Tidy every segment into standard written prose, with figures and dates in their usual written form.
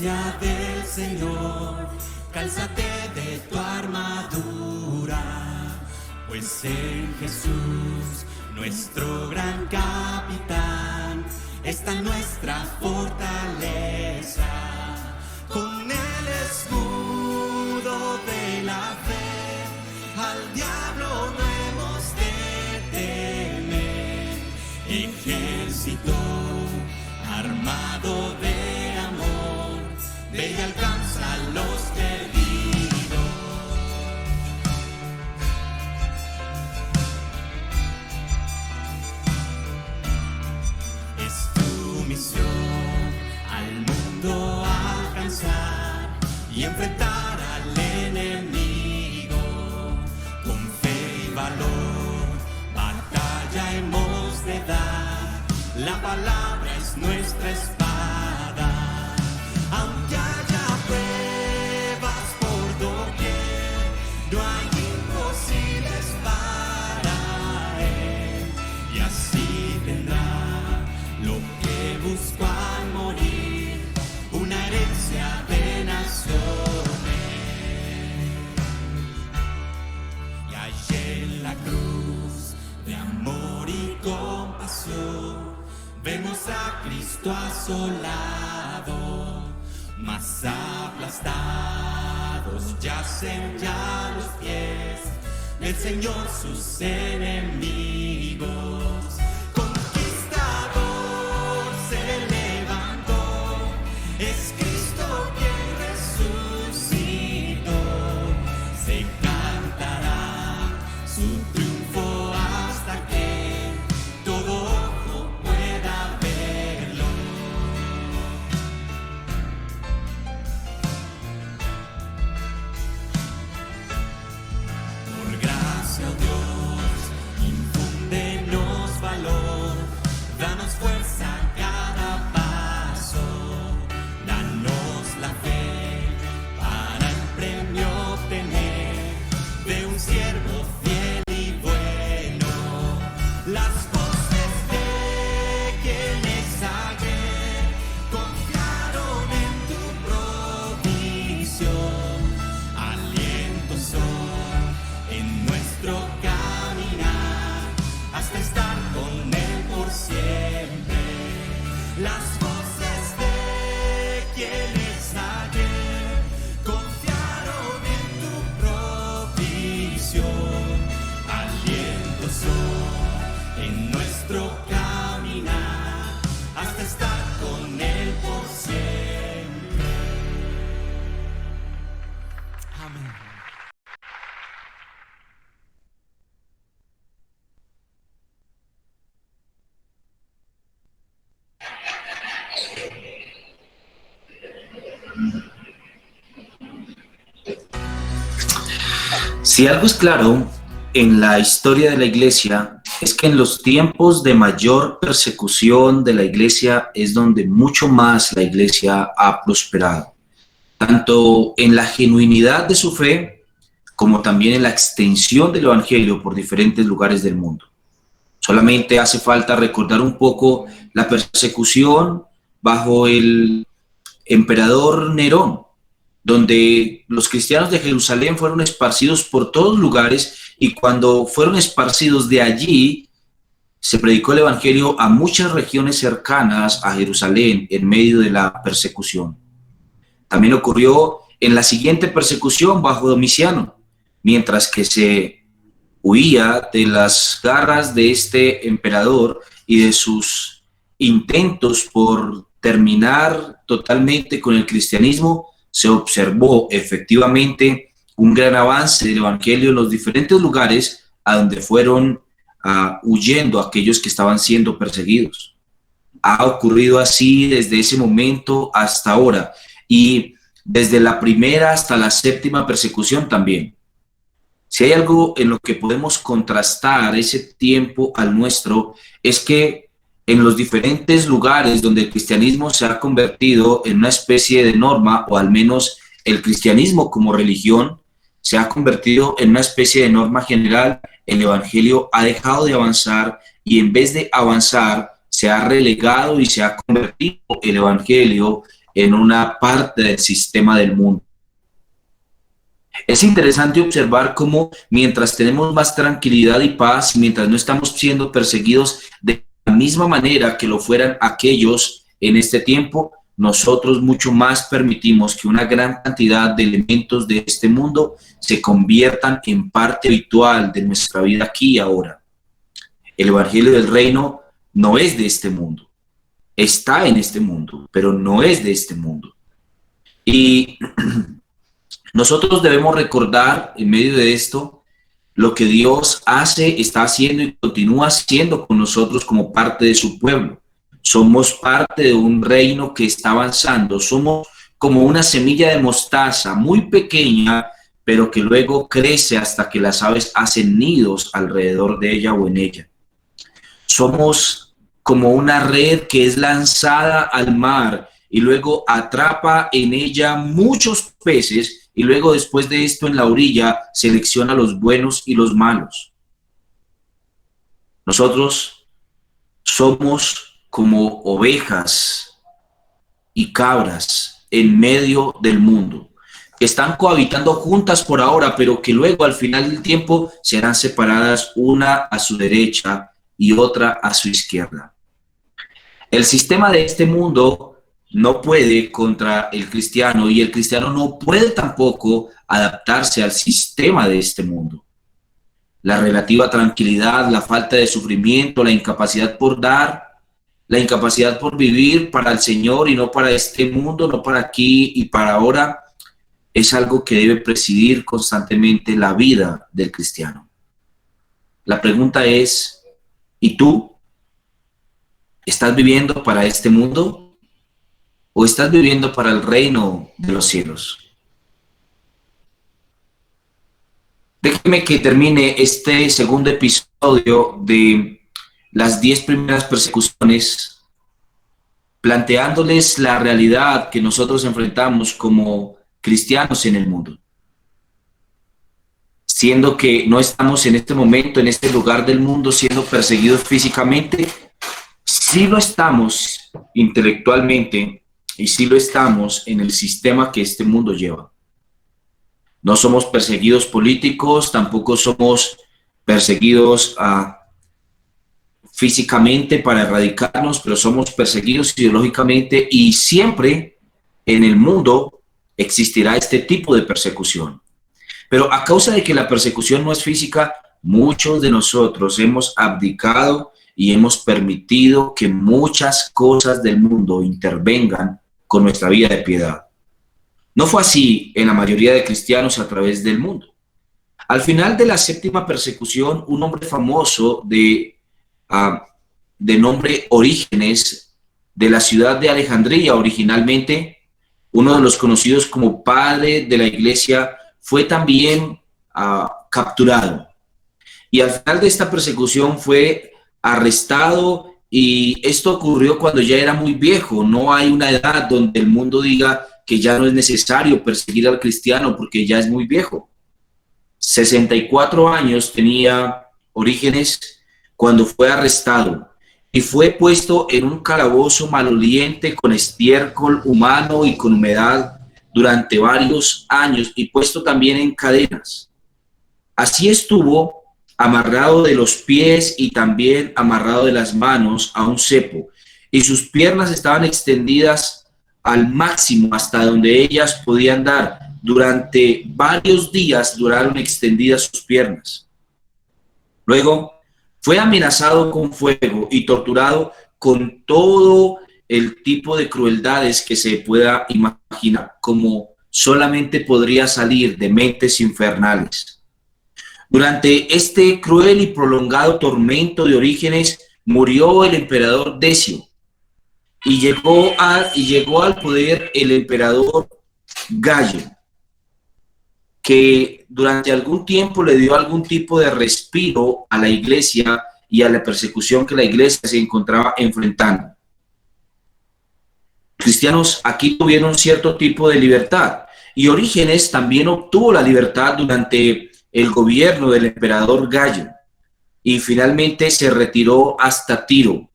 gracia del Señor, cálzate de tu armadura, pues en Jesús, nuestro gran capitán, está nuestra fortaleza. Con el escudo de la fe, al diablo no hemos de temer. Ejército armado de amor, ve y alcanza a los perdidos. Es tu misión al mundo alcanzar y enfrentar al enemigo con fe y valor. Batalla hemos de dar, la palabra es nuestra espada. Aunque haya pruebas por doquier, no hay imposibles para él, y así tendrá lo que buscó al morir, una herencia de naciones. Y allí en la cruz de amor y compasión vemos a Cristo asolado, mas aplastados yacen ya los pies del Señor sus enemigos. Conquistador se levantó, es Cristo quien resucitó. Se cantará su triunfo hasta que todo ojo pueda verlo. Por gracia, oh Dios, infúndenos valor, danos fuerza a cada paso, danos la fe para el premio obtener de un siervo fiel y bueno. Las voces de quienes ayer confiaron en tu provisión, aliento son en nuestro caminar hasta estar con él por siempre. Las voces de quienes ayer confiaron en tu provisión, aliento son en nuestro caminar hasta estar con él por siempre. Amén. Si algo es claro en la historia de la iglesia, es que en los tiempos de mayor persecución de la iglesia es donde mucho más la iglesia ha prosperado, tanto en la genuinidad de su fe como también en la extensión del evangelio por diferentes lugares del mundo. Solamente hace falta recordar un poco la persecución bajo el emperador Nerón, donde los cristianos de Jerusalén fueron esparcidos por todos lugares, y cuando fueron esparcidos de allí, se predicó el evangelio a muchas regiones cercanas a Jerusalén en medio de la persecución. También ocurrió en la siguiente persecución bajo Domiciano, mientras que se huía de las garras de este emperador y de sus intentos por terminar totalmente con el cristianismo. Se observó efectivamente un gran avance del evangelio en los diferentes lugares a donde fueron huyendo aquellos que estaban siendo perseguidos. Ha ocurrido así desde ese momento hasta ahora, y desde la primera hasta la séptima persecución también. Si hay algo en lo que podemos contrastar ese tiempo al nuestro, es que en los diferentes lugares donde el cristianismo se ha convertido en una especie de norma, o al menos el cristianismo como religión se ha convertido en una especie de norma general, el evangelio ha dejado de avanzar, y en vez de avanzar se ha relegado y se ha convertido el evangelio en una parte del sistema del mundo. Es interesante observar cómo mientras tenemos más tranquilidad y paz, mientras no estamos siendo perseguidos de la misma manera que lo fueran aquellos en este tiempo, nosotros mucho más permitimos que una gran cantidad de elementos de este mundo se conviertan en parte habitual de nuestra vida aquí y ahora. El Evangelio del Reino no es de este mundo, está en este mundo, pero no es de este mundo. Y nosotros debemos recordar en medio de esto lo que Dios hace, está haciendo y continúa haciendo con nosotros como parte de su pueblo. Somos parte de un reino que está avanzando. Somos como una semilla de mostaza muy pequeña, pero que luego crece hasta que las aves hacen nidos alrededor de ella o en ella. Somos como una red que es lanzada al mar y luego atrapa en ella muchos peces y luego después de esto en la orilla selecciona los buenos y los malos. Nosotros somos como ovejas y cabras en medio del mundo, que están cohabitando juntas por ahora, pero que luego al final del tiempo serán separadas, una a su derecha y otra a su izquierda. El sistema de este mundo no puede contra el cristiano y el cristiano no puede tampoco adaptarse al sistema de este mundo. La relativa tranquilidad, la falta de sufrimiento, la incapacidad por dar, la incapacidad por vivir para el Señor y no para este mundo, no para aquí y para ahora, es algo que debe presidir constantemente la vida del cristiano. La pregunta es, ¿y tú? ¿Estás viviendo para este mundo o estás viviendo para el reino de los cielos? Déjeme que termine este segundo episodio de las 10 primeras persecuciones planteándoles la realidad que nosotros enfrentamos como cristianos en el mundo. Siendo que no estamos en este momento, en este lugar del mundo, siendo perseguidos físicamente, sí lo estamos intelectualmente y sí lo estamos en el sistema que este mundo lleva. No somos perseguidos políticos, tampoco somos perseguidos físicamente para erradicarnos, pero somos perseguidos ideológicamente y siempre en el mundo existirá este tipo de persecución. Pero a causa de que la persecución no es física, muchos de nosotros hemos abdicado y hemos permitido que muchas cosas del mundo intervengan con nuestra vida de piedad. No fue así en la mayoría de cristianos a través del mundo. Al final de la séptima persecución, un hombre famoso de nombre Orígenes, de la ciudad de Alejandría originalmente, uno de los conocidos como padre de la iglesia, fue también capturado. Y al final de esta persecución fue arrestado, y esto ocurrió cuando ya era muy viejo. No hay una edad donde el mundo diga que ya no es necesario perseguir al cristiano porque ya es muy viejo. 64 años tenía Orígenes cuando fue arrestado y fue puesto en un calabozo maloliente con estiércol humano y con humedad durante varios años y puesto también en cadenas. Así estuvo amarrado de los pies y también amarrado de las manos a un cepo, y sus piernas estaban extendidas al máximo hasta donde ellas podían dar. Durante varios días duraron extendidas sus piernas. Luego fue amenazado con fuego y torturado con todo el tipo de crueldades que se pueda imaginar, como solamente podría salir de mentes infernales. Durante este cruel y prolongado tormento de Orígenes murió el emperador Decio y llegó al poder el emperador Gallo, que durante algún tiempo le dio algún tipo de respiro a la iglesia y a la persecución que la iglesia se encontraba enfrentando. Cristianos aquí tuvieron cierto tipo de libertad y Orígenes también obtuvo la libertad durante el gobierno del emperador Gallo y finalmente se retiró hasta Tiro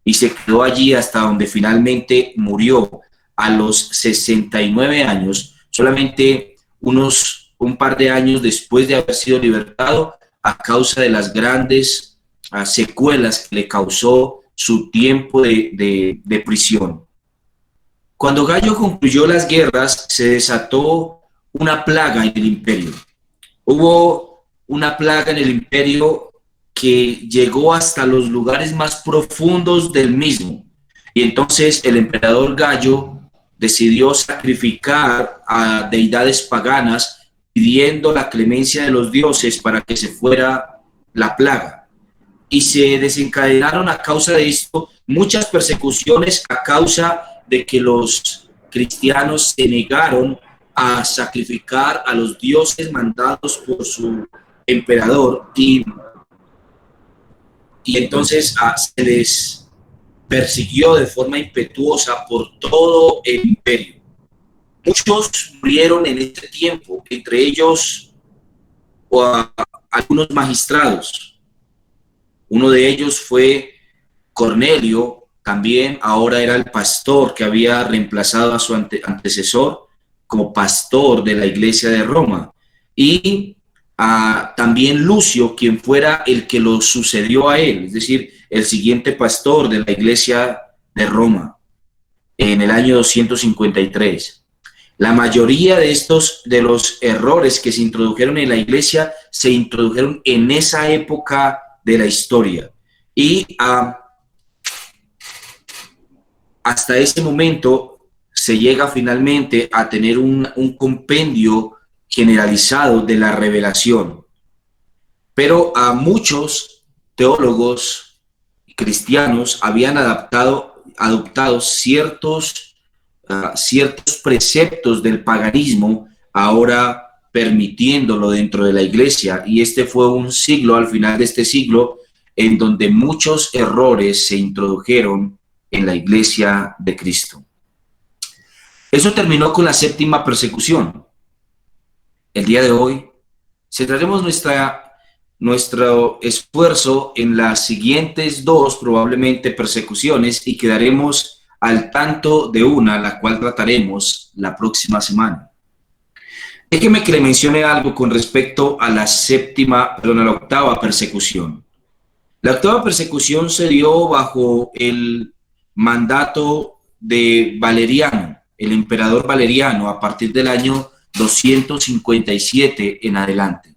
y se quedó allí hasta donde finalmente murió a los 69 años, solamente un par de años después de haber sido libertado a causa de las grandes secuelas que le causó su tiempo de prisión. Cuando Gallo concluyó las guerras, se desató una plaga en el imperio. Hubo una plaga en el imperio que llegó hasta los lugares más profundos del mismo. Y entonces el emperador Gallo decidió sacrificar a deidades paganas, pidiendo la clemencia de los dioses para que se fuera la plaga. Y se desencadenaron a causa de esto muchas persecuciones a causa de que los cristianos se negaron a sacrificar a los dioses mandados por su emperador y entonces se les persiguió de forma impetuosa por todo el imperio. Muchos murieron en este tiempo, entre ellos algunos magistrados. Uno de ellos fue Cornelio, también ahora era el pastor que había reemplazado a su antecesor como pastor de la iglesia de Roma. Y también Lucio, quien fuera el que lo sucedió a él, es decir, el siguiente pastor de la iglesia de Roma en el año 253. La mayoría de los errores que se introdujeron en la iglesia se introdujeron en esa época de la historia. Y hasta ese momento se llega finalmente a tener un compendio generalizado de la revelación. Pero a muchos teólogos cristianos habían adoptado ciertos preceptos del paganismo, ahora permitiéndolo dentro de la iglesia, y este fue un siglo, al final de este siglo, en donde muchos errores se introdujeron en la iglesia de Cristo. Eso terminó con la séptima persecución. El día de hoy centraremos nuestro esfuerzo en las siguientes dos, probablemente, persecuciones, y quedaremos al tanto de una, la cual trataremos la próxima semana. Déjeme que le mencione algo con respecto a la octava persecución. La octava persecución se dio bajo el mandato de Valeriano, el emperador Valeriano, a partir del año 257 en adelante.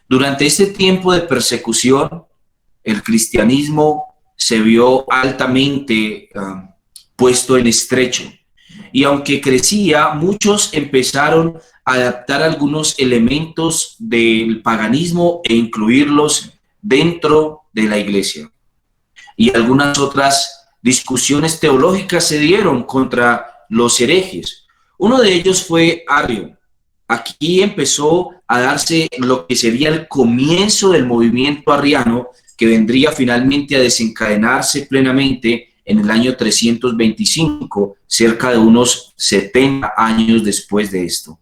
Durante este tiempo de persecución, el cristianismo se vio altamente puesto en estrecho. Y aunque crecía, muchos empezaron a adaptar algunos elementos del paganismo e incluirlos dentro de la iglesia. Y algunas otras discusiones teológicas se dieron contra los herejes. Uno de ellos fue Arrio. Aquí empezó a darse lo que sería el comienzo del movimiento arriano, que vendría finalmente a desencadenarse plenamente en el año 325, cerca de unos 70 años después de esto.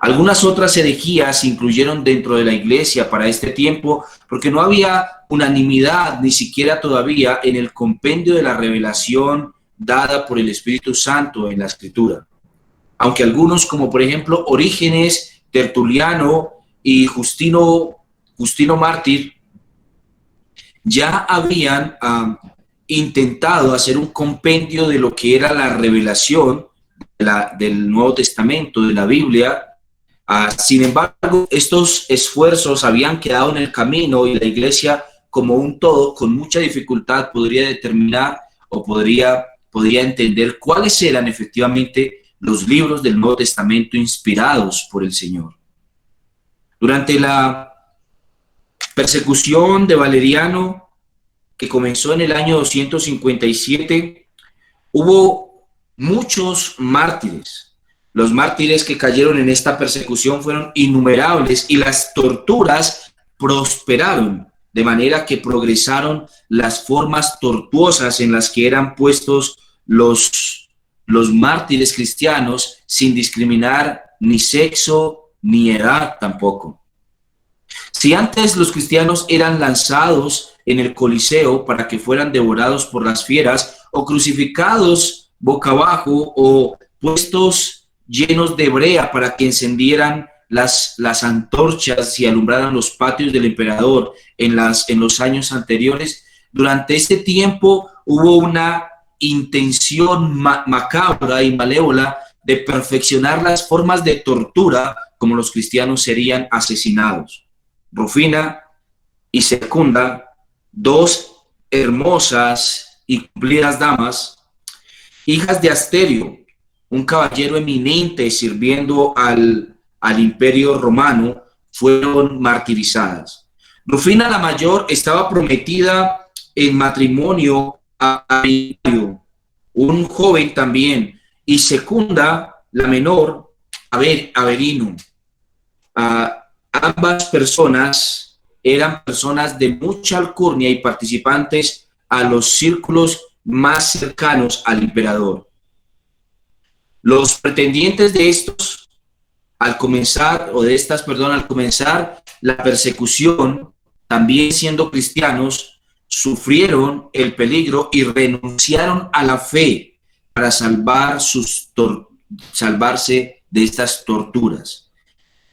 Algunas otras herejías se incluyeron dentro de la iglesia para este tiempo porque no había unanimidad ni siquiera todavía en el compendio de la revelación dada por el Espíritu Santo en la Escritura. Aunque algunos, como por ejemplo Orígenes, Tertuliano y Justino Mártir, ya habían intentado hacer un compendio de lo que era la revelación del Nuevo Testamento, de la Biblia. Sin embargo, estos esfuerzos habían quedado en el camino y la iglesia como un todo, con mucha dificultad, podría determinar o podría entender cuáles eran efectivamente los libros del Nuevo Testamento inspirados por el Señor. Durante la persecución de Valeriano, que comenzó en el año 257, hubo muchos mártires. Los mártires que cayeron en esta persecución fueron innumerables y las torturas prosperaron, de manera que progresaron las formas tortuosas en las que eran puestos los mártires cristianos, sin discriminar ni sexo ni edad tampoco. Si antes los cristianos eran lanzados en el Coliseo para que fueran devorados por las fieras o crucificados boca abajo o puestos llenos de brea para que encendieran las antorchas y alumbraran los patios del emperador en los años anteriores. Durante este tiempo hubo una intención macabra y malévola de perfeccionar las formas de tortura como los cristianos serían asesinados. Rufina y Secunda, dos hermosas y cumplidas damas, hijas de Asterio, un caballero eminente sirviendo al imperio romano, fueron martirizadas. Rufina la mayor estaba prometida en matrimonio a Averino, un joven también, y Secunda la menor, Averino. Ambas personas eran personas de mucha alcurnia y participantes a los círculos más cercanos al emperador. Los pretendientes de estos, al comenzar la persecución, también siendo cristianos, sufrieron el peligro y renunciaron a la fe para salvarse de estas torturas.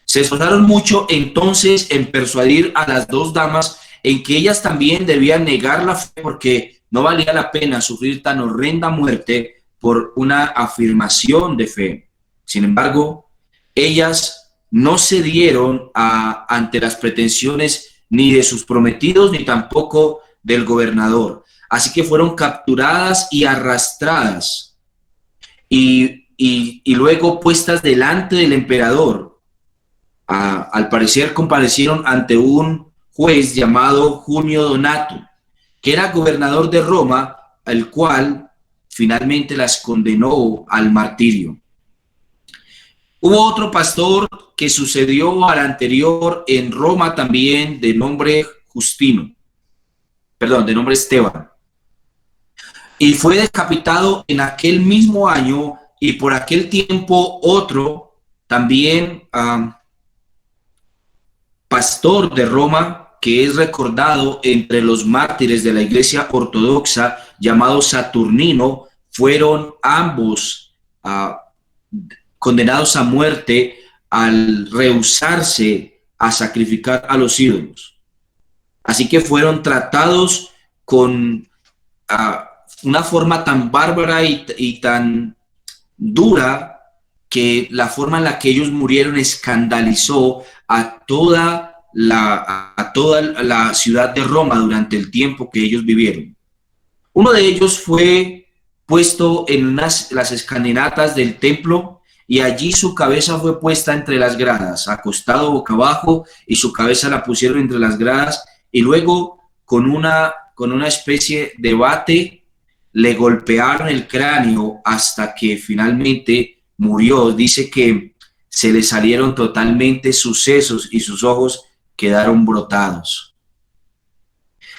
Se esforzaron mucho entonces en persuadir a las dos damas en que ellas también debían negar la fe, porque no valía la pena sufrir tan horrenda muerte por una afirmación de fe. Sin embargo, ellas no cedieron ante las pretensiones ni de sus prometidos ni tampoco del gobernador. Así que fueron capturadas y arrastradas y luego puestas delante del emperador. Al parecer comparecieron ante un juez llamado Junio Donato, que era gobernador de Roma, el cual finalmente las condenó al martirio. Hubo otro pastor que sucedió al anterior en Roma también, de nombre Esteban, y fue decapitado en aquel mismo año. Y por aquel tiempo otro también pastor de Roma, que es recordado entre los mártires de la Iglesia Ortodoxa, llamado Saturnino, fueron ambos condenados a muerte al rehusarse a sacrificar a los ídolos. Así que fueron tratados con una forma tan bárbara y tan dura que la forma en la que ellos murieron escandalizó a toda la ciudad de Roma durante el tiempo que ellos vivieron. Uno de ellos fue puesto en las escalinatas del templo, y allí su cabeza fue puesta entre las gradas, acostado boca abajo, y su cabeza la pusieron entre las gradas, y luego con una especie de bate le golpearon el cráneo hasta que finalmente murió. Dice que se le salieron totalmente sus sesos y sus ojos quedaron brotados.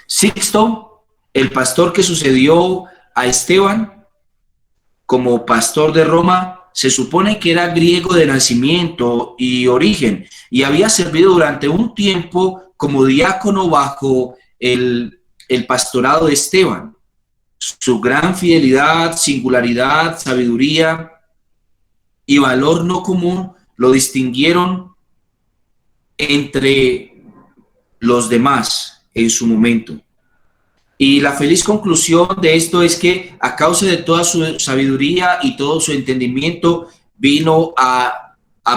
Sixto, el pastor que sucedió a Esteban como pastor de Roma, se supone que era griego de nacimiento y origen, y había servido durante un tiempo como diácono bajo el pastorado de Esteban. Su gran fidelidad, singularidad, sabiduría y valor no común lo distinguieron entre los demás en su momento. Y la feliz conclusión de esto es que a causa de toda su sabiduría y todo su entendimiento, vino a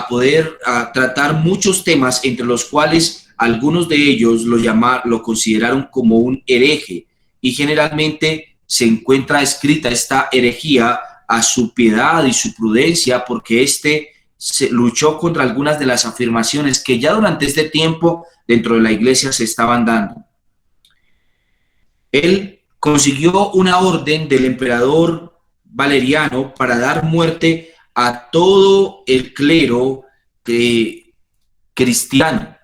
poder tratar muchos temas, entre los cuales algunos de ellos lo consideraron como un hereje, y generalmente se encuentra escrita esta herejía a su piedad y su prudencia, porque se luchó contra algunas de las afirmaciones que ya durante este tiempo dentro de la iglesia se estaban dando. Él consiguió una orden del emperador Valeriano para dar muerte a todo el clero cristiano.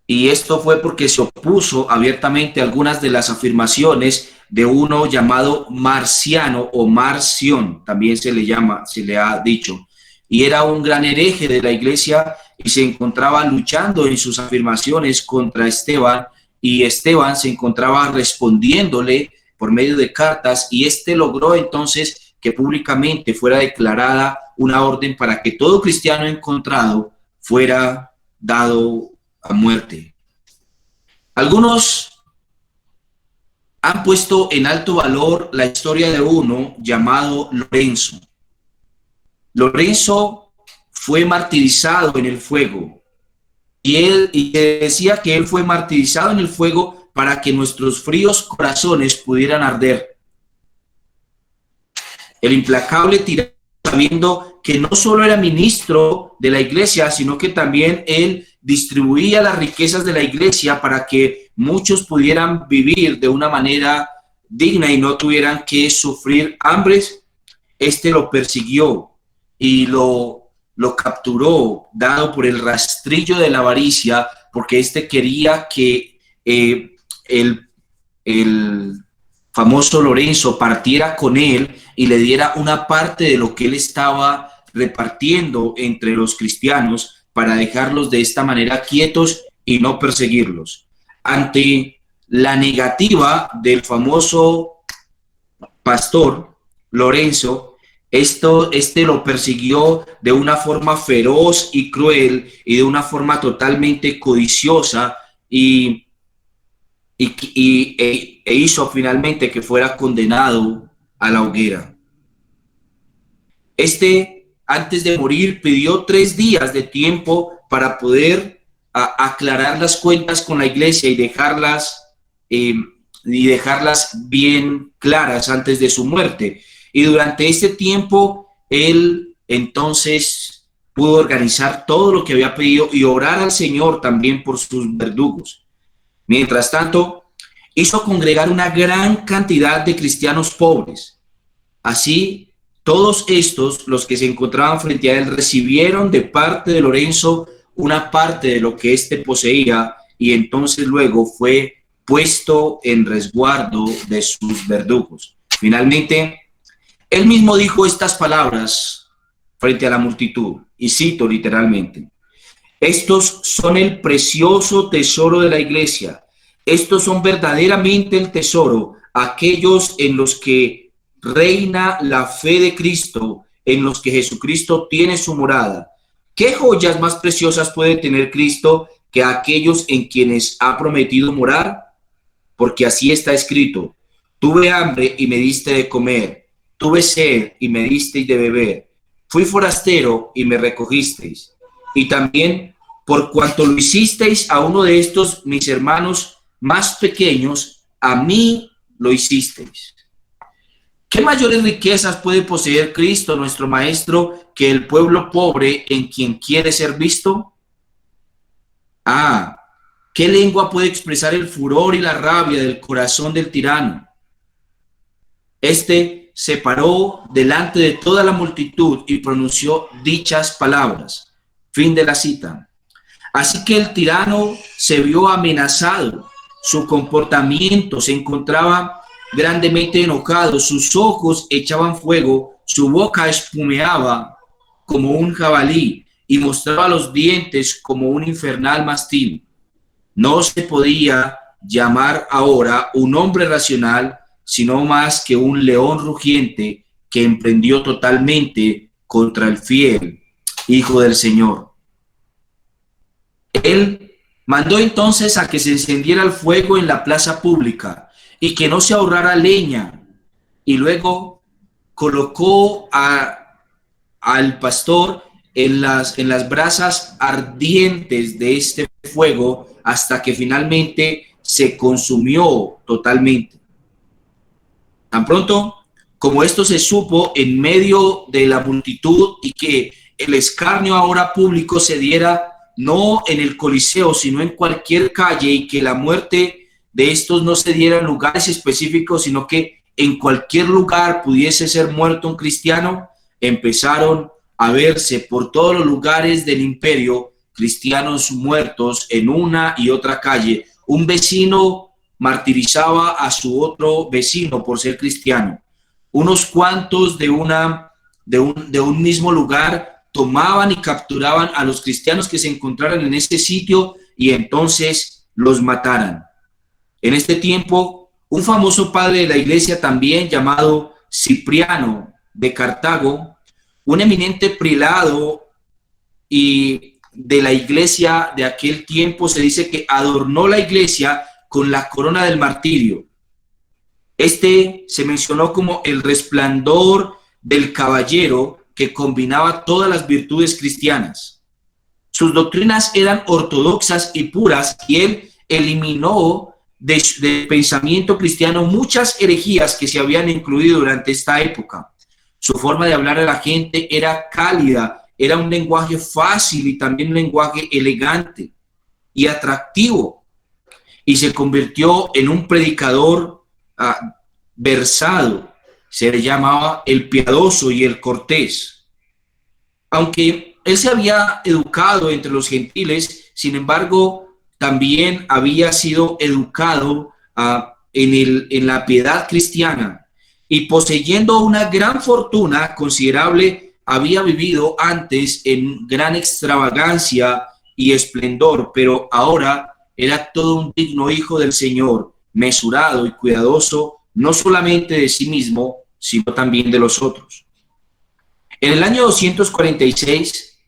Y esto fue porque se opuso abiertamente a algunas de las afirmaciones de uno llamado Marciano o Marción, también se le ha dicho. Y era un gran hereje de la iglesia y se encontraba luchando en sus afirmaciones contra Esteban, y Esteban se encontraba respondiéndole por medio de cartas, y logró entonces que públicamente fuera declarada una orden para que todo cristiano encontrado fuera dado a muerte. Algunos han puesto en alto valor la historia de uno llamado Lorenzo. Lorenzo fue martirizado en el fuego, y decía que él fue martirizado en el fuego para que nuestros fríos corazones pudieran arder. El implacable tirano, sabiendo que no solo era ministro de la iglesia, sino que también él distribuía las riquezas de la iglesia para que muchos pudieran vivir de una manera digna y no tuvieran que sufrir hambres. Lo persiguió y lo capturó, dado por el rastrillo de la avaricia, porque quería que el famoso Lorenzo partiera con él y le diera una parte de lo que él estaba repartiendo entre los cristianos, para dejarlos de esta manera quietos y no perseguirlos. Ante la negativa del famoso pastor Lorenzo, lo persiguió de una forma feroz y cruel, y de una forma totalmente codiciosa, e hizo finalmente que fuera condenado a la hoguera. Antes de morir, pidió 3 días de tiempo para poder aclarar las cuentas con la iglesia y dejarlas bien claras antes de su muerte. Y durante este tiempo, él entonces pudo organizar todo lo que había pedido y orar al Señor también por sus verdugos. Mientras tanto, hizo congregar una gran cantidad de cristianos pobres. Así, todos estos, los que se encontraban frente a él, recibieron de parte de Lorenzo una parte de lo que poseía, y entonces luego fue puesto en resguardo de sus verdugos. Finalmente, él mismo dijo estas palabras frente a la multitud, y cito literalmente: estos son el precioso tesoro de la iglesia, estos son verdaderamente el tesoro, aquellos en los que reina la fe de Cristo, en los que Jesucristo tiene su morada. ¿Qué joyas más preciosas puede tener Cristo que aquellos en quienes ha prometido morar? Porque así está escrito: tuve hambre y me diste de comer, tuve sed y me disteis de beber, fui forastero y me recogisteis. Y también, por cuanto lo hicisteis a uno de estos mis hermanos más pequeños, a mí lo hicisteis. ¿Qué mayores riquezas puede poseer Cristo, nuestro Maestro, que el pueblo pobre en quien quiere ser visto? ¿Qué lengua puede expresar el furor y la rabia del corazón del tirano? Se paró delante de toda la multitud y pronunció dichas palabras. Fin de la cita. Así que el tirano se vio amenazado, su comportamiento se encontraba grandemente enojado, sus ojos echaban fuego, su boca espumeaba como un jabalí y mostraba los dientes como un infernal mastín. No se podía llamar ahora un hombre racional, sino más que un león rugiente que emprendió totalmente contra el fiel Hijo del Señor. Él mandó entonces a que se encendiera el fuego en la plaza pública y que no se ahorrara leña, y luego colocó al pastor en las brasas ardientes de este fuego hasta que finalmente se consumió totalmente. Tan pronto como esto se supo en medio de la multitud, y que el escarnio ahora público se diera no en el Coliseo, sino en cualquier calle, y que la muerte de estos no se diera en lugares específicos, sino que en cualquier lugar pudiese ser muerto un cristiano, empezaron a verse por todos los lugares del imperio cristianos muertos en una y otra calle. Un vecino martirizaba a su otro vecino por ser cristiano. Unos cuantos de un mismo lugar tomaban y capturaban a los cristianos que se encontraran en ese sitio y entonces los mataran. En este tiempo, un famoso padre de la iglesia también llamado Cipriano de Cartago, un eminente prelado y de la iglesia de aquel tiempo, se dice que adornó la iglesia con la corona del martirio. Este se mencionó como el resplandor del caballero que combinaba todas las virtudes cristianas. Sus doctrinas eran ortodoxas y puras, y él eliminó del pensamiento cristiano muchas herejías que se habían incluido durante esta época. Su forma de hablar a la gente era cálida, era un lenguaje fácil y también un lenguaje elegante y atractivo, y se convirtió en un predicador versado. Se le llamaba el piadoso y el cortés. Aunque él se había educado entre los gentiles, sin embargo, también había sido educado en la piedad cristiana, y poseyendo una gran fortuna considerable, había vivido antes en gran extravagancia y esplendor, pero ahora era todo un digno hijo del Señor, mesurado y cuidadoso, no solamente de sí mismo, sino también de los otros. En el año 246,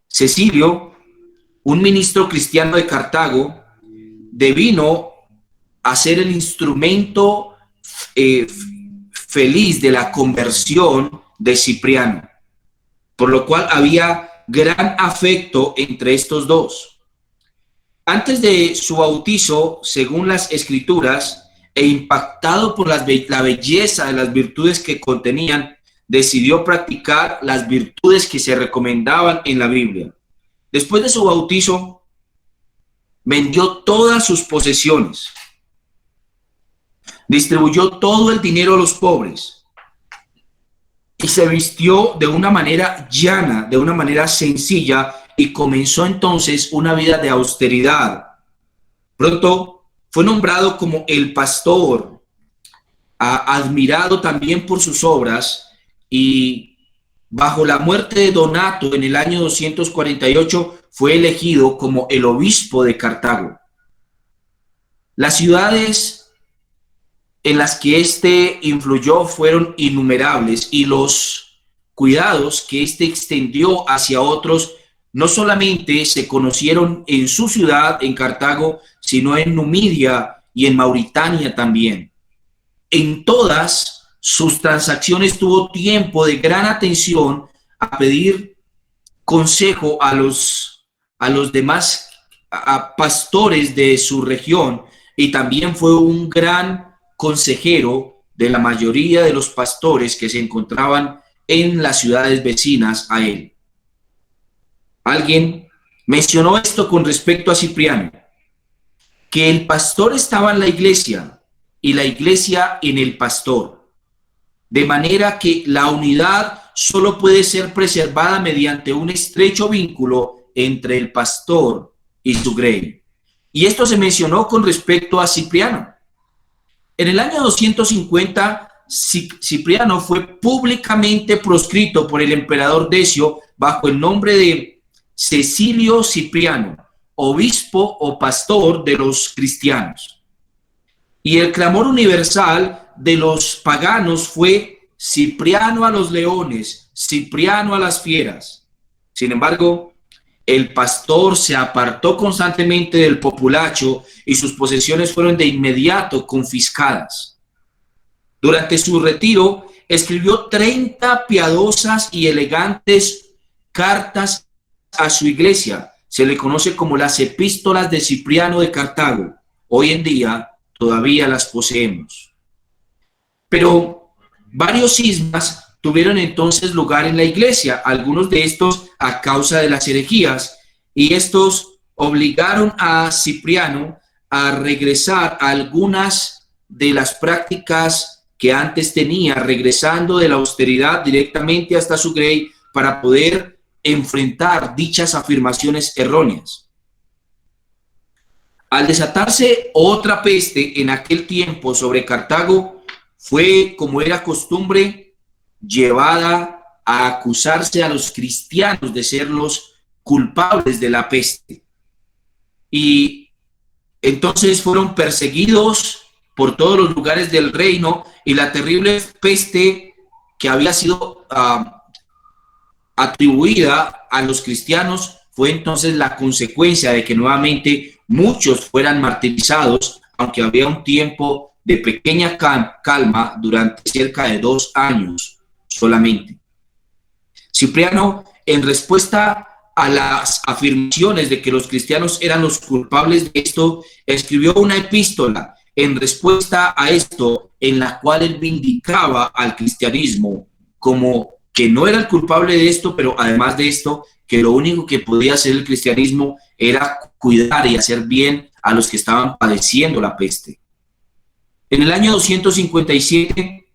Cecilio, un ministro cristiano de Cartago, devino a ser el instrumento feliz de la conversión de Cipriano, por lo cual había gran afecto entre estos dos. Antes de su bautizo, según las escrituras, e impactado por la belleza de las virtudes que contenían, decidió practicar las virtudes que se recomendaban en la Biblia. Después de su bautizo, vendió todas sus posesiones, distribuyó todo el dinero a los pobres y se vistió de una manera llana, de una manera sencilla, y comenzó entonces una vida de austeridad. Pronto fue nombrado como el pastor, admirado también por sus obras, y bajo la muerte de Donato en el año 248 fue elegido como el obispo de Cartago. Las ciudades en las que éste influyó fueron innumerables, y los cuidados que éste extendió hacia otros no solamente se conocieron en su ciudad, en Cartago, sino en Numidia y en Mauritania también. En todas sus transacciones tuvo tiempo de gran atención a pedir consejo a los demás pastores de su región, y también fue un gran consejero de la mayoría de los pastores que se encontraban en las ciudades vecinas a él. Alguien mencionó esto con respecto a Cipriano, que el pastor estaba en la iglesia y la iglesia en el pastor, de manera que la unidad solo puede ser preservada mediante un estrecho vínculo entre el pastor y su grey. Y esto se mencionó con respecto a Cipriano. En el año 250, Cipriano fue públicamente proscrito por el emperador Decio bajo el nombre de Cecilio Cipriano, obispo o pastor de los cristianos. Y el clamor universal de los paganos fue: Cipriano a los leones, Cipriano a las fieras. Sin embargo, el pastor se apartó constantemente del populacho y sus posesiones fueron de inmediato confiscadas. Durante su retiro, escribió 30 piadosas y elegantes cartas a su iglesia. Se le conoce como las epístolas de Cipriano de Cartago. Hoy en día todavía las poseemos. Pero varios cismas tuvieron entonces lugar en la iglesia, algunos de estos a causa de las herejías, y estos obligaron a Cipriano a regresar a algunas de las prácticas que antes tenía, regresando de la austeridad directamente hasta su grey para poder enfrentar dichas afirmaciones erróneas. Al desatarse otra peste en aquel tiempo sobre Cartago, fue, como era costumbre, llevada a acusarse a los cristianos de ser los culpables de la peste. Y entonces fueron perseguidos por todos los lugares del reino, y la terrible peste que había sido atribuida a los cristianos fue entonces la consecuencia de que nuevamente muchos fueran martirizados, aunque había un tiempo de pequeña calma durante cerca de 2 años solamente. Cipriano, en respuesta a las afirmaciones de que los cristianos eran los culpables de esto, escribió una epístola en respuesta a esto, en la cual él vindicaba al cristianismo como que no era el culpable de esto, pero además de esto, que lo único que podía hacer el cristianismo era cuidar y hacer bien a los que estaban padeciendo la peste. En el año 257,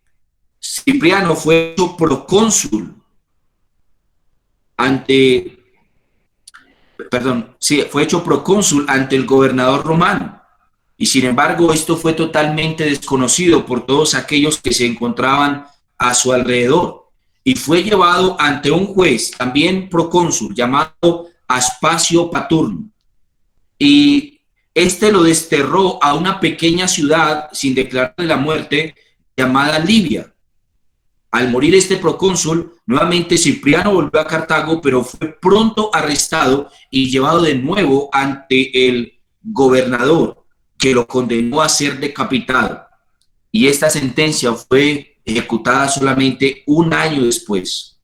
Cipriano fue hecho procónsul fue hecho procónsul ante el gobernador romano. Y sin embargo, esto fue totalmente desconocido por todos aquellos que se encontraban a su alrededor. Y fue llevado ante un juez, también procónsul, llamado Aspacio Paturno. Y este lo desterró a una pequeña ciudad sin declararle la muerte, llamada Libia. Al morir este procónsul, nuevamente Cipriano volvió a Cartago, pero fue pronto arrestado y llevado de nuevo ante el gobernador, que lo condenó a ser decapitado. Y esta sentencia fue ejecutada solamente 1 año después.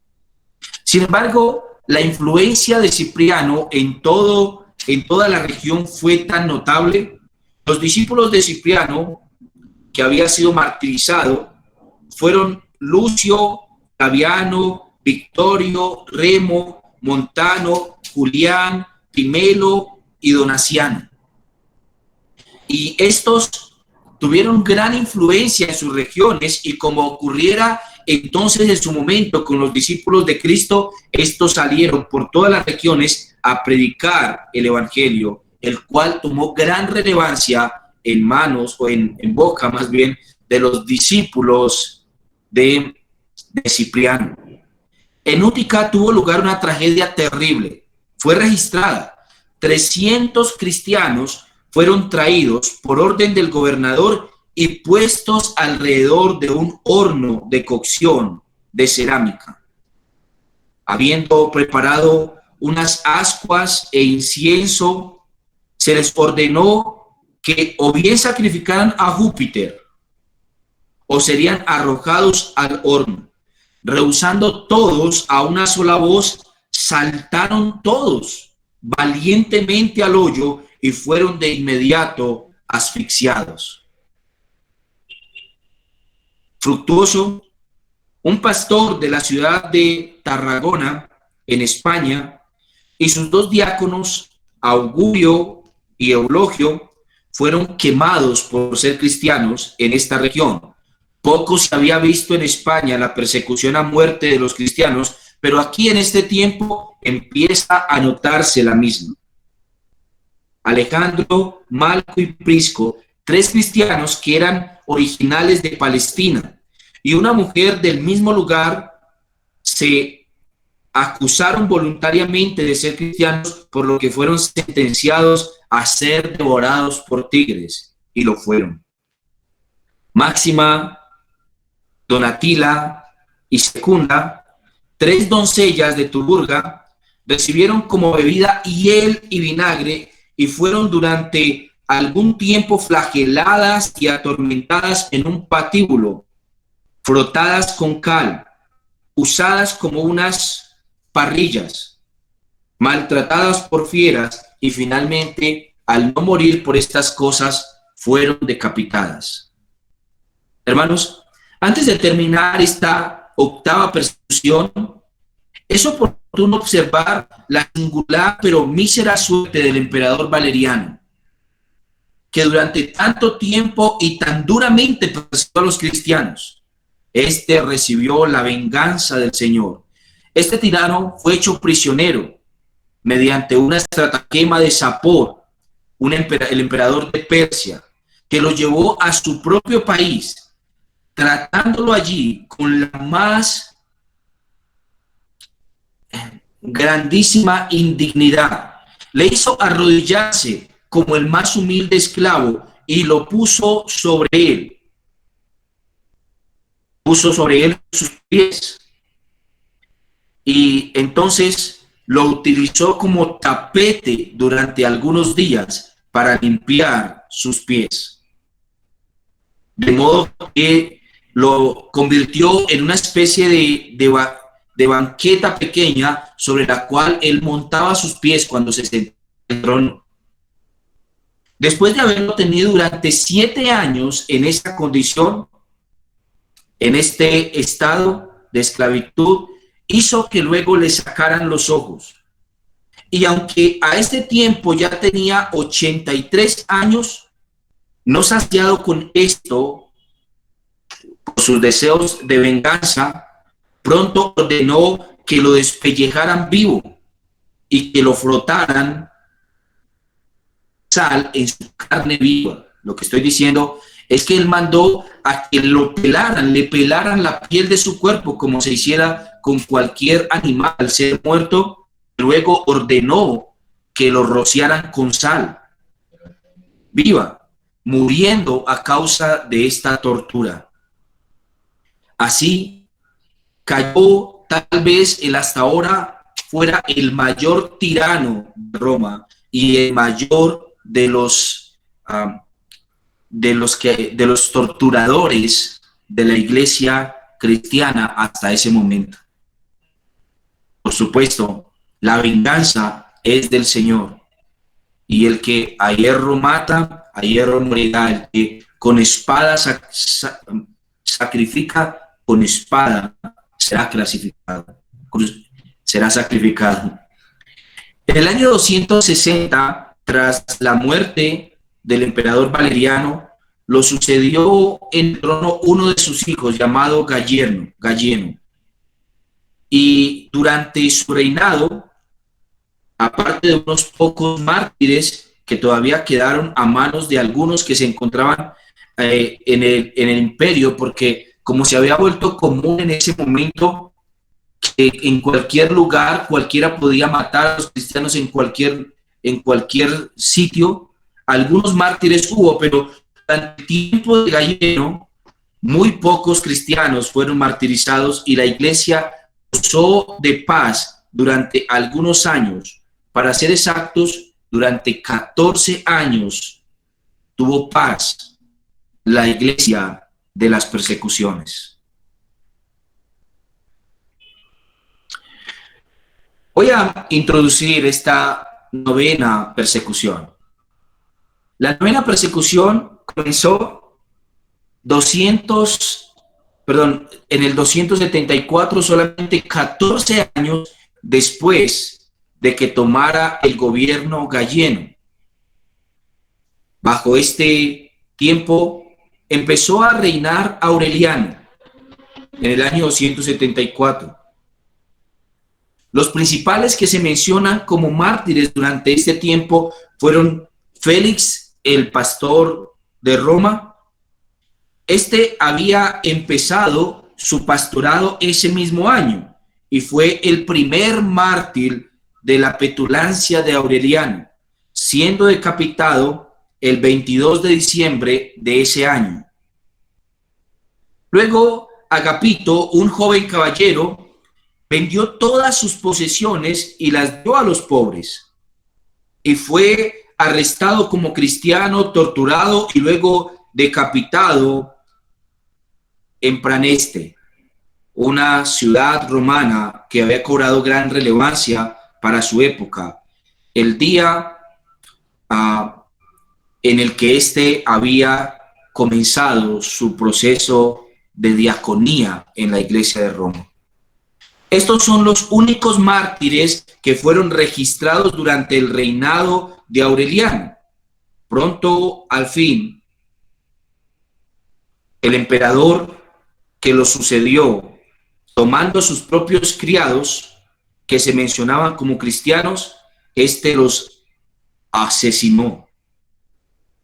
Sin embargo, la influencia de Cipriano en toda la región fue tan notable. Los discípulos de Cipriano, que había sido martirizado, fueron Lucio, Flaviano, Victorio, Remo, Montano, Julián, Timelo y Donaciano. Y estos tuvieron gran influencia en sus regiones, y como ocurriera entonces en su momento con los discípulos de Cristo, estos salieron por todas las regiones a predicar el evangelio, el cual tomó gran relevancia en manos, o en boca más bien, de los discípulos de Cipriano. En Útica tuvo lugar una tragedia terrible. Fue registrada. 300 cristianos fueron traídos por orden del gobernador y puestos alrededor de un horno de cocción de cerámica. Habiendo preparado unas ascuas e incienso, se les ordenó que o bien sacrificaran a Júpiter o serían arrojados al horno. Rehusando todos a una sola voz, saltaron todos valientemente al hoyo y fueron de inmediato asfixiados. Fructuoso, un pastor de la ciudad de Tarragona, en España, y sus 2 diáconos, Augurio y Eulogio, fueron quemados por ser cristianos en esta región. Poco se había visto en España la persecución a muerte de los cristianos, pero aquí en este tiempo empieza a notarse la misma. Alejandro, Malco y Prisco, 3 cristianos que eran originales de Palestina, y una mujer del mismo lugar, se acusaron voluntariamente de ser cristianos, por lo que fueron sentenciados a ser devorados por tigres, y lo fueron. Máxima, Donatila y Secunda, 3 doncellas de Tuburga, recibieron como bebida hiel y vinagre y fueron durante algún tiempo flageladas y atormentadas en un patíbulo, frotadas con cal, usadas como unas parrillas, maltratadas por fieras y finalmente, al no morir por estas cosas, fueron decapitadas. Hermanos, antes de terminar esta 8ª persecución, es oportuno observar la singular pero mísera suerte del emperador Valeriano, que durante tanto tiempo y tan duramente persiguió a los cristianos. Este recibió la venganza del Señor. Este tirano fue hecho prisionero mediante una estratagema de Sapor, el emperador de Persia, que lo llevó a su propio país, tratándolo allí con la más grandísima indignidad. Le hizo arrodillarse como el más humilde esclavo y lo puso sobre él. Puso sobre él sus pies. Y entonces lo utilizó como tapete durante algunos días para limpiar sus pies. De modo que lo convirtió en una especie de banqueta pequeña sobre la cual él montaba sus pies cuando se sentaba en el trono. Después de haberlo tenido durante 7 años en esa condición, en este estado de esclavitud, hizo que luego le sacaran los ojos. Y aunque a este tiempo ya tenía 83 años, no saciado con esto, por sus deseos de venganza, pronto ordenó que lo despellejaran vivo y que lo frotaran sal en su carne viva. Lo que estoy diciendo es que él mandó a que lo pelaran, le pelaran la piel de su cuerpo como se hiciera con cualquier animal al ser muerto. Luego ordenó que lo rociaran con sal viva, muriendo a causa de esta tortura. Así cayó tal vez el hasta ahora fuera el mayor tirano de Roma y el mayor de los torturadores de la iglesia cristiana hasta ese momento. Por supuesto, la venganza es del Señor, y el que a hierro mata, a hierro morirá. El que con espada sacrifica, con espada será clasificado, será sacrificado. En el año 260, tras la muerte del emperador Valeriano, lo sucedió en el trono uno de sus hijos llamado Galleno. Y durante su reinado, aparte de unos pocos mártires que todavía quedaron a manos de algunos que se encontraban en el imperio, porque como se había vuelto común en ese momento, que en cualquier lugar cualquiera podía matar a los cristianos en cualquier sitio, algunos mártires hubo, pero durante el tiempo de Galleno, muy pocos cristianos fueron martirizados y la iglesia gozó de paz durante algunos años. Para ser exactos, durante 14 años tuvo paz la iglesia de las persecuciones. Voy a introducir esta novena persecución. La novena persecución comenzó en el 274, solamente 14 años después de que tomara el gobierno Galleno. Bajo este tiempo empezó a reinar Aureliano en el año 274. Los principales que se mencionan como mártires durante este tiempo fueron Félix, el pastor de Roma. Este había empezado su pastorado ese mismo año y fue el primer mártir de la petulancia de Aureliano, siendo decapitado el 22 de diciembre de ese año. Luego, Agapito, un joven caballero, vendió todas sus posesiones y las dio a los pobres, y fue arrestado como cristiano, torturado y luego decapitado en Praneste, una ciudad romana que había cobrado gran relevancia para su época, el día en el que éste había comenzado su proceso de diaconía en la iglesia de Roma. Estos son los únicos mártires que fueron registrados durante el reinado de Aureliano. Pronto, al fin, el emperador que lo sucedió, tomando sus propios criados, que se mencionaban como cristianos, los asesinó.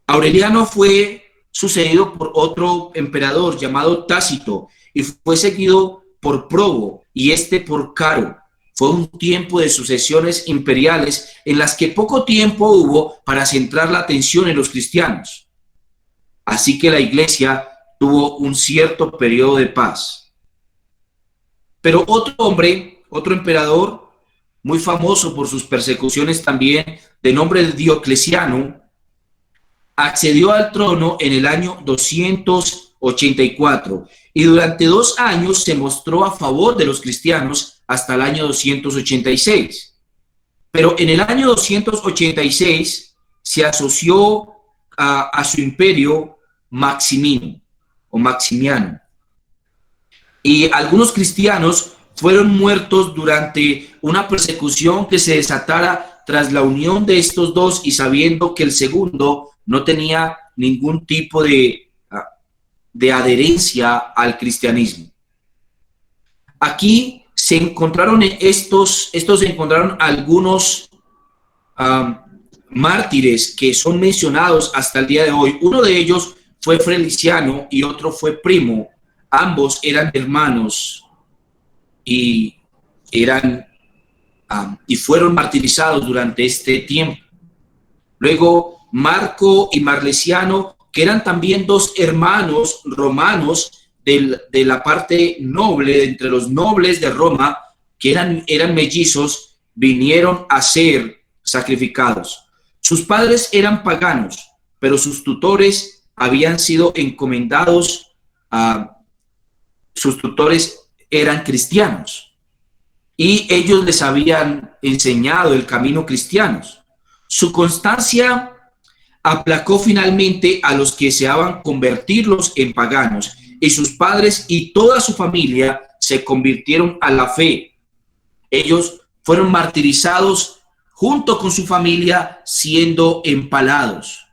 Aureliano fue sucedido por otro emperador llamado Tácito y fue seguido por Probo y por Caro. Fue un tiempo de sucesiones imperiales en las que poco tiempo hubo para centrar la atención en los cristianos. Así que la iglesia tuvo un cierto periodo de paz. Pero otro hombre, otro emperador, muy famoso por sus persecuciones también, de nombre de Diocleciano, accedió al trono en el año 284 y durante 2 años se mostró a favor de los cristianos hasta el año 286. Pero en el año 286 se asoció a su imperio Maximiano. Y algunos cristianos fueron muertos durante una persecución que se desatara tras la unión de estos dos y sabiendo que el segundo no tenía ningún tipo de adherencia al cristianismo. Aquí se encontraron estos se encontraron algunos mártires que son mencionados hasta el día de hoy. Uno de ellos fue Feliciano y otro fue Primo. Ambos eran hermanos y fueron martirizados durante este tiempo. Luego Marco y Marlesiano, que eran también 2 hermanos romanos de la parte noble, entre los nobles de Roma, que eran mellizos, vinieron a ser sacrificados. Sus padres eran paganos, pero sus tutores habían sido encomendados sus tutores eran cristianos y ellos les habían enseñado el camino cristiano. Su constancia aplacó finalmente a los que deseaban convertirlos en paganos, y sus padres y toda su familia se convirtieron a la fe. Ellos fueron martirizados junto con su familia, siendo empalados.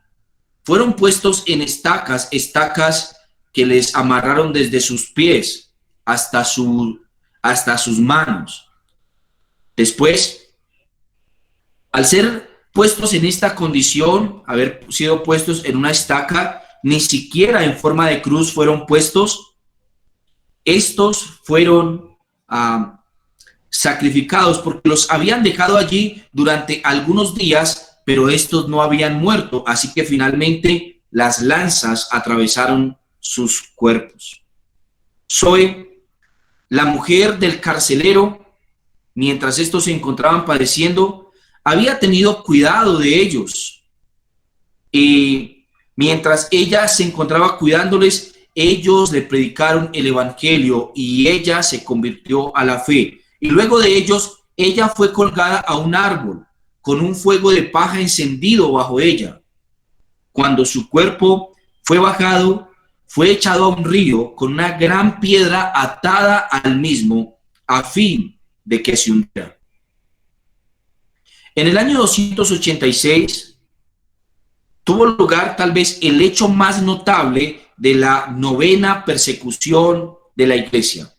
Fueron puestos en estacas que les amarraron desde sus pies hasta sus manos. Después, al ser puestos en esta condición, haber sido puestos en una estaca, ni siquiera en forma de cruz fueron puestos. Estos fueron sacrificados porque los habían dejado allí durante algunos días, pero estos no habían muerto, así que finalmente las lanzas atravesaron sus cuerpos. Zoe, la mujer del carcelero, mientras estos se encontraban padeciendo, había tenido cuidado de ellos. Y mientras ella se encontraba cuidándoles, ellos le predicaron el evangelio y ella se convirtió a la fe. Y luego de ellos, ella fue colgada a un árbol con un fuego de paja encendido bajo ella. Cuando su cuerpo fue bajado, fue echado a un río con una gran piedra atada al mismo, a fin de que se hundiera. En el año 286 tuvo lugar tal vez el hecho más notable de la 9ª persecución de la iglesia.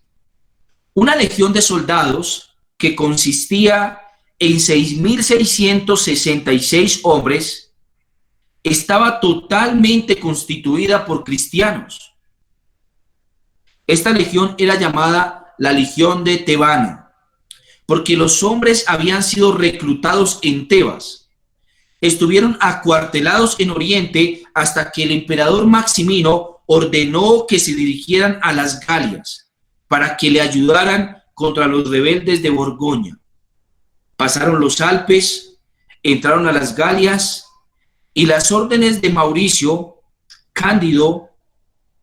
Una legión de soldados que consistía en 6.666 hombres estaba totalmente constituida por cristianos. Esta legión era llamada la Legión de Tebana, porque los hombres habían sido reclutados en Tebas. Estuvieron acuartelados en Oriente hasta que el emperador Maximino ordenó que se dirigieran a las Galias para que le ayudaran contra los rebeldes de Borgoña. Pasaron los Alpes, entraron a las Galias, y las órdenes de Mauricio, Cándido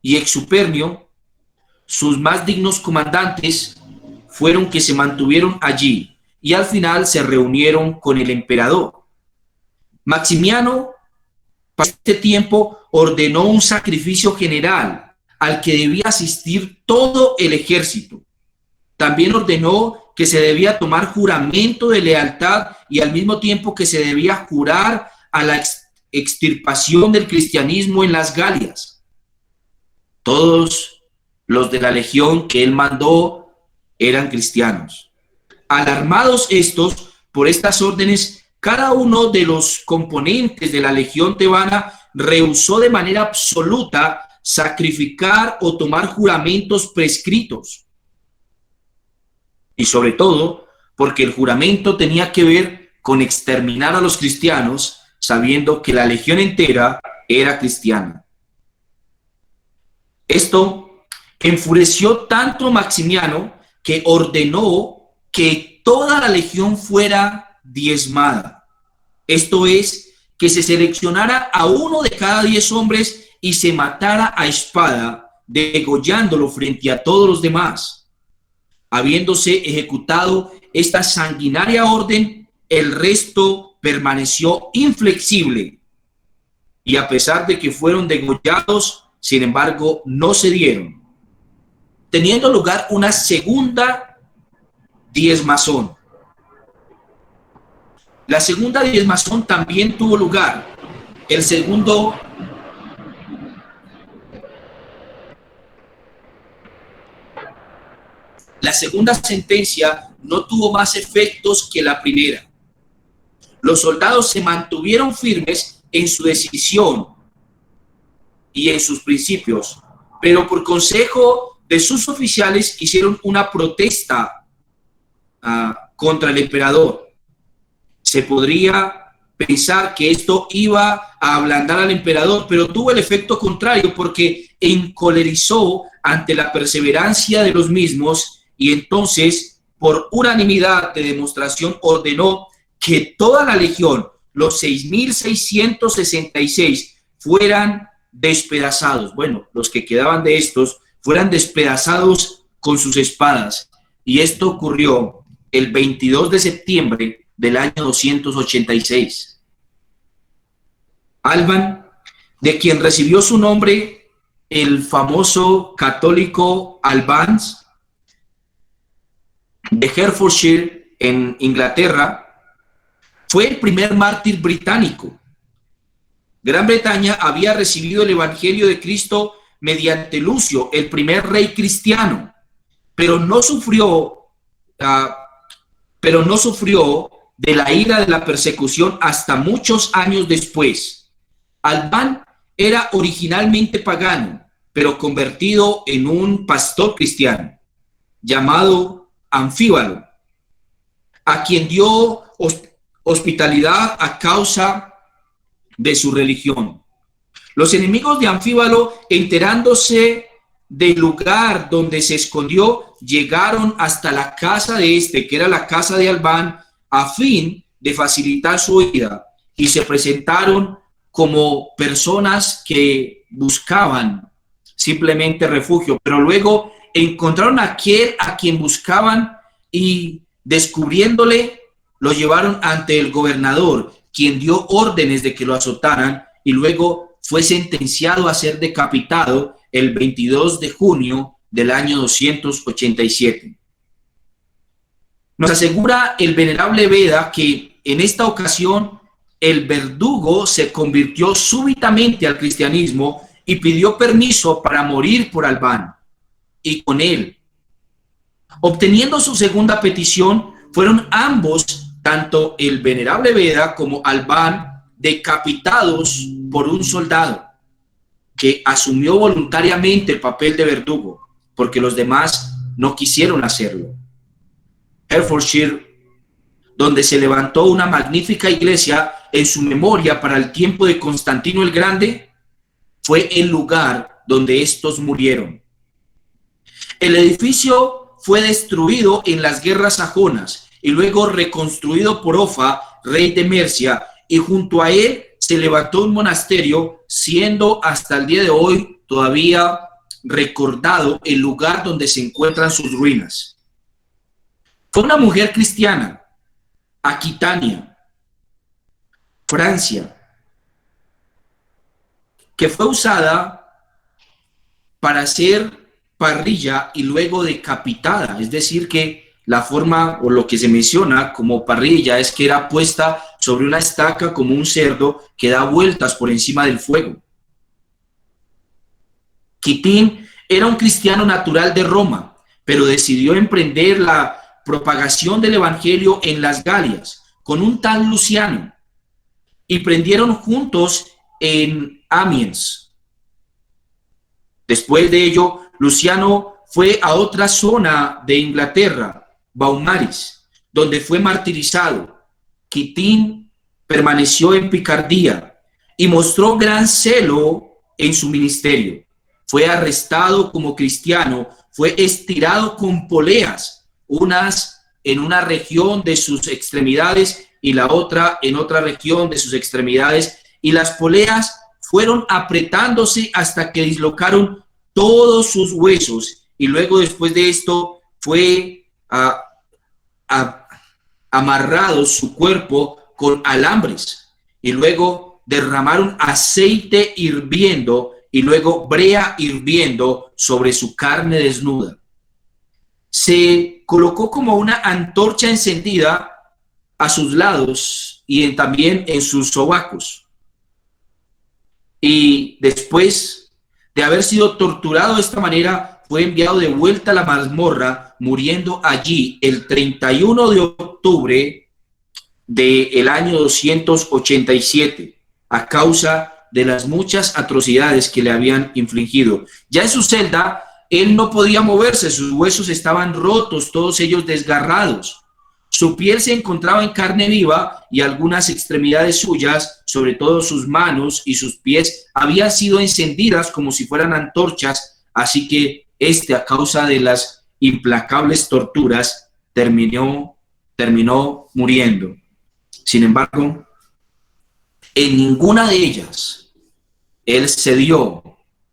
y Exupernio, sus más dignos comandantes, fueron que se mantuvieron allí y al final se reunieron con el emperador. Maximiano, para este tiempo, ordenó un sacrificio general al que debía asistir todo el ejército. También ordenó que se debía tomar juramento de lealtad y al mismo tiempo que se debía jurar a la extirpación del cristianismo en las Galias. Todos los de la legión que él mandó eran cristianos. Alarmados estos por estas órdenes, cada uno de los componentes de la legión tebana rehusó de manera absoluta sacrificar o tomar juramentos prescritos. Y sobre todo, porque el juramento tenía que ver con exterminar a los cristianos, sabiendo que la legión entera era cristiana. Esto enfureció tanto a Maximiano que ordenó que toda la legión fuera diezmada. Esto es, que se seleccionara a uno de cada 10 hombres y se matara a espada, degollándolo frente a todos los demás. Habiéndose ejecutado esta sanguinaria orden, el resto permaneció inflexible, y a pesar de que fueron degollados, sin embargo, no cedieron, teniendo lugar una segunda diezmazón. La segunda diezmazón también tuvo lugar. La segunda sentencia no tuvo más efectos que la primera. Los soldados se mantuvieron firmes en su decisión y en sus principios, pero por consejo de sus oficiales hicieron una protesta contra el emperador. Se podría pensar que esto iba a ablandar al emperador, pero tuvo el efecto contrario, porque encolerizó ante la perseverancia de los mismos, y entonces, por unanimidad de demostración, ordenó que toda la legión, los 6.666, fueran despedazados. Bueno, los que quedaban de estos fueran despedazados con sus espadas. Y esto ocurrió el 22 de septiembre del año 286. Alban, de quien recibió su nombre el famoso católico Albans de Hertfordshire, en Inglaterra, fue el primer mártir británico. Gran Bretaña había recibido el Evangelio de Cristo mediante Lucio, el primer rey cristiano, pero no sufrió de la ira de la persecución hasta muchos años después. Albán era originalmente pagano, pero convertido en un pastor cristiano, llamado Anfíbalo, a quien dio hospitalidad a causa de su religión. Los enemigos de Anfíbalo, enterándose del lugar donde se escondió, llegaron hasta la casa de este, que era la casa de Albán, a fin de facilitar su huida, y se presentaron como personas que buscaban simplemente refugio, pero luego encontraron a aquel a quien buscaban y, descubriéndole, lo llevaron ante el gobernador, quien dio órdenes de que lo azotaran, y luego fue sentenciado a ser decapitado el 22 de junio del año 287. Nos asegura el venerable Beda que en esta ocasión el verdugo se convirtió súbitamente al cristianismo y pidió permiso para morir por Albán, y con él, obteniendo su segunda petición, fueron ambos, tanto el venerable Beda como Albán, decapitados por un soldado que asumió voluntariamente el papel de verdugo, porque los demás no quisieron hacerlo. Hertfordshire, donde se levantó una magnífica iglesia en su memoria para el tiempo de Constantino el Grande, fue el lugar donde estos murieron. El edificio fue destruido en las guerras sajonas y luego reconstruido por Offa, rey de Mercia, y junto a él se levantó un monasterio, siendo hasta el día de hoy todavía recordado el lugar donde se encuentran sus ruinas. Fue una mujer cristiana, Aquitania, Francia, que fue usada para hacer parrilla y luego decapitada. Es decir, que la forma o lo que se menciona como parrilla es que era puesta sobre una estaca como un cerdo que da vueltas por encima del fuego. Quitín era un cristiano natural de Roma, pero decidió emprender la propagación del evangelio en las Galias con un tal Luciano, y prendieron juntos en Amiens. Después de ello, Luciano fue a otra zona de Inglaterra, Beaumaris, donde fue martirizado. Quitín permaneció en Picardía y mostró gran celo en su ministerio. fue arrestado como cristiano, fue estirado con poleas, unas en una región de sus extremidades y la otra en otra región de sus extremidades, y las poleas fueron apretándose hasta que dislocaron todos sus huesos, y luego después de esto fue amarrado su cuerpo con alambres, y luego derramaron aceite hirviendo y luego brea hirviendo sobre su carne desnuda. Se colocó como una antorcha encendida a sus lados y también en sus sobacos. Y después de haber sido torturado de esta manera, fue enviado de vuelta a la mazmorra, muriendo allí el 31 de octubre del año 287, a causa de las muchas atrocidades que le habían infligido. Ya en su celda, él no podía moverse, sus huesos estaban rotos, todos ellos desgarrados. Su piel se encontraba en carne viva y algunas extremidades suyas, sobre todo sus manos y sus pies, habían sido encendidas como si fueran antorchas, así que a causa de las implacables torturas, terminó muriendo. Sin embargo, en ninguna de ellas él cedió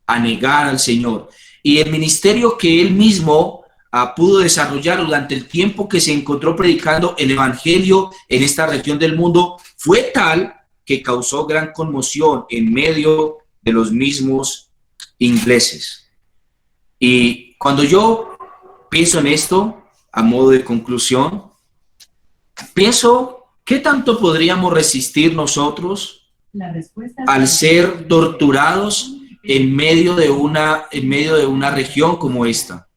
a negar al Señor, y el ministerio que él mismo pudo desarrollar durante el tiempo que se encontró predicando el evangelio en esta región del mundo fue tal que causó gran conmoción en medio de los mismos ingleses. Y cuando yo pienso en esto, a modo de conclusión, pienso, ¿qué tanto podríamos resistir nosotros al ser torturados en medio de una región como esta?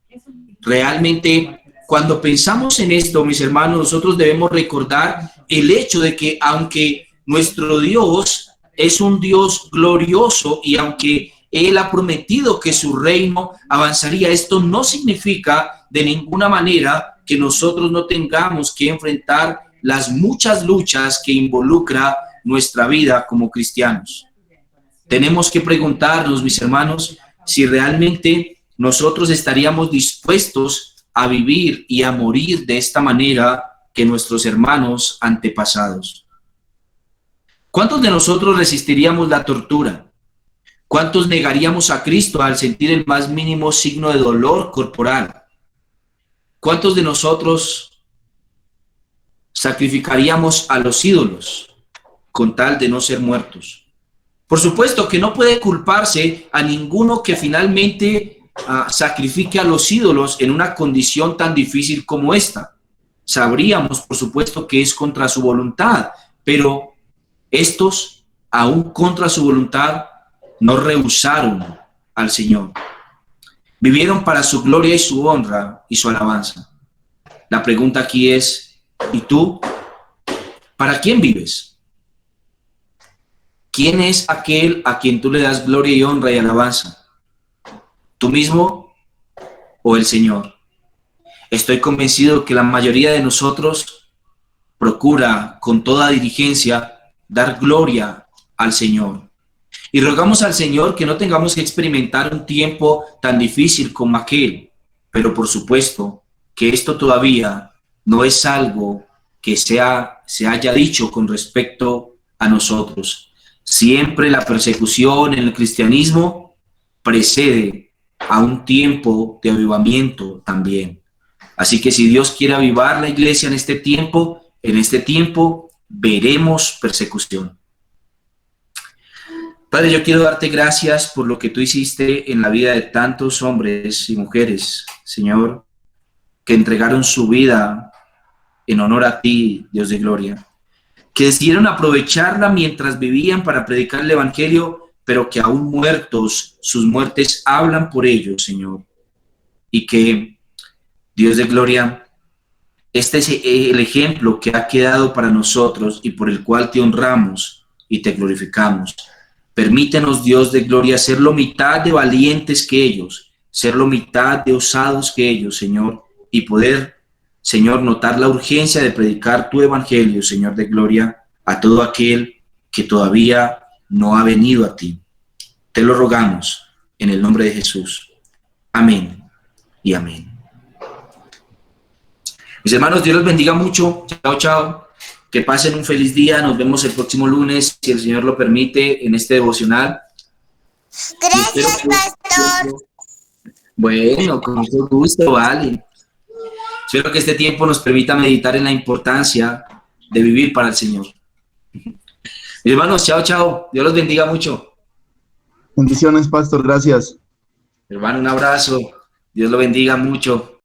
Realmente, cuando pensamos en esto, mis hermanos, nosotros debemos recordar el hecho de que aunque nuestro Dios es un Dios glorioso y aunque Él ha prometido que su reino avanzaría, esto no significa de ninguna manera que nosotros no tengamos que enfrentar las muchas luchas que involucra nuestra vida como cristianos. Tenemos que preguntarnos, mis hermanos, si realmente nosotros estaríamos dispuestos a vivir y a morir de esta manera que nuestros hermanos antepasados. ¿Cuántos de nosotros resistiríamos la tortura? ¿Cuántos negaríamos a Cristo al sentir el más mínimo signo de dolor corporal? ¿Cuántos de nosotros sacrificaríamos a los ídolos con tal de no ser muertos? Por supuesto que no puede culparse a ninguno que finalmente sacrifique a los ídolos en una condición tan difícil como esta. Sabríamos, por supuesto, que es contra su voluntad, pero estos, aún contra su voluntad, no rehusaron al Señor. Vivieron para su gloria y su honra y su alabanza. La pregunta aquí es, ¿y tú? ¿Para quién vives? ¿Quién es aquel a quien tú le das gloria y honra y alabanza? ¿Tú mismo o el Señor? Estoy convencido que la mayoría de nosotros procura con toda diligencia dar gloria al Señor. Y rogamos al Señor que no tengamos que experimentar un tiempo tan difícil como aquel, pero por supuesto que esto todavía no es algo que se haya dicho con respecto a nosotros. Siempre la persecución en el cristianismo precede a un tiempo de avivamiento también. Así que si Dios quiere avivar la iglesia en este tiempo veremos persecución. Padre, yo quiero darte gracias por lo que tú hiciste en la vida de tantos hombres y mujeres, Señor, que entregaron su vida en honor a ti, Dios de gloria, que decidieron aprovecharla mientras vivían para predicar el evangelio, pero que aún muertos, sus muertes hablan por ellos, Señor. Y que, Dios de gloria, este es el ejemplo que ha quedado para nosotros y por el cual te honramos y te glorificamos. Permítenos, Dios de gloria, ser lo mitad de valientes que ellos, ser lo mitad de osados que ellos, Señor, y poder, Señor, notar la urgencia de predicar tu evangelio, Señor de gloria, a todo aquel que todavía no ha venido a ti. Te lo rogamos en el nombre de Jesús. Amén y amén. Mis hermanos, Dios los bendiga mucho. Chao, chao. Que pasen un feliz día. Nos vemos el próximo lunes, si el Señor lo permite, en este devocional. Gracias, pastor. Bueno, con mucho gusto, vale. Espero que este tiempo nos permita meditar en la importancia de vivir para el Señor. Mis hermanos, chao, chao. Dios los bendiga mucho. Bendiciones, pastor, gracias. Hermano, un abrazo. Dios lo bendiga mucho.